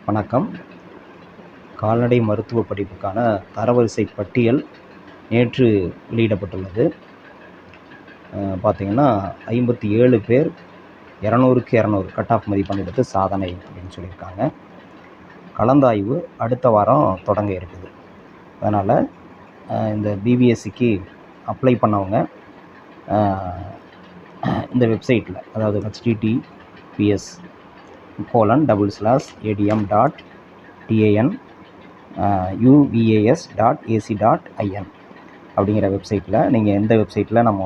வணக்கம். கால்நடை மருத்துவ படிப்புக்கான தரவரிசை பட்டியல் நேற்று வெளியிடப்பட்டுள்ளது. பார்த்திங்கன்னா 57 பேர் 200க்கு 200 கட் ஆஃப் மதிப்பெண் எடுத்து சாதனை அப்படின்னு சொல்லியிருக்காங்க. கலந்தாய்வு அடுத்த வாரம் தொடங்க இருக்குது. அதனால் இந்த பிபிஎஸ்சிக்கு அப்ளை பண்ணவங்க இந்த வெப்சைட்டில், அதாவது https://adm.tan.uvas.ac.in அப்படிங்கிற வெப்சைட்டில் நீங்கள் எந்த வெப்சைட்டில் நம்ம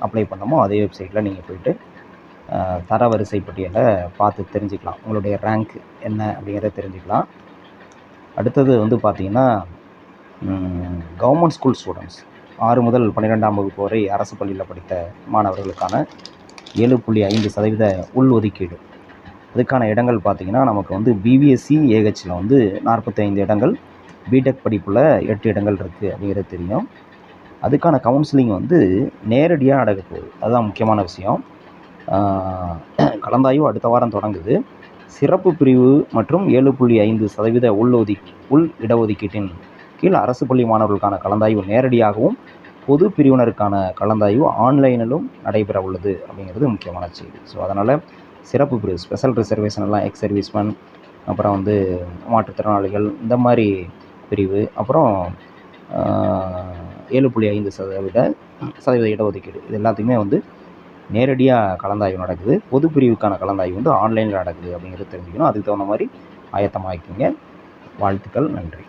அப்ளை பண்ணமோ அதே வெப்சைட்டில் நீங்கள் போய்ட்டு தரவரிசை பட்டியலை பார்த்து தெரிஞ்சுக்கலாம். உங்களுடைய ரேங்க் என்ன அப்படிங்கிறத தெரிஞ்சுக்கலாம். அடுத்தது பார்த்திங்கன்னா, கவர்மெண்ட் ஸ்கூல் ஸ்டூடெண்ட்ஸ் 6 முதல் 12ஆம் வகுப்பு வரை அரசு பள்ளியில் படித்த மாணவர்களுக்கான 7.5% உள்ஒதுக்கீடு. அதுக்கான இடங்கள் பார்த்திங்கன்னா, நமக்கு பிபிஎஸ்சி ஏஹெச்சில் 45 இடங்கள், பிடெக் படிப்பில் 8 இடங்கள் இருக்குது அப்படிங்கிறது தெரியும். அதுக்கான கவுன்சிலிங் நேரடியாக நடக்க போகுது. அதுதான் முக்கியமான விஷயம். கலந்தாய்வு அடுத்த வாரம் தொடங்குது. சிறப்பு பிரிவு மற்றும் 7.5% உள் இடஒதுக்கீட்டின் கீழ் அரசு பள்ளி மாணவர்களுக்கான கலந்தாய்வு நேரடியாகவும், பொது பிரிவினருக்கான கலந்தாய்வு ஆன்லைனிலும் நடைபெற உள்ளது அப்படிங்கிறது முக்கியமான செய்தி. ஸோ அதனால் சிறப்பு பிரிவு, ஸ்பெஷல் ரிசர்வேஷன் எல்லாம் எக்ஸ் சர்வீஸ்மேன், அப்புறம் மாற்றுத்திறனாளிகள், இந்த மாதிரி பிரிவு, அப்புறம் 7.5% இடஒதுக்கீடு, இது எல்லாத்தையுமே நேரடியாக கலந்தாய்வு நடக்குது. பொது பிரிவுக்கான கலந்தாய்வு ஆன்லைனில் நடக்குது அப்படிங்கிறது தெரிஞ்சுக்கணும். அதுக்கு தகுந்த மாதிரி ஆயத்தமாகிக்கிங்க. வாழ்த்துக்கள். நன்றி.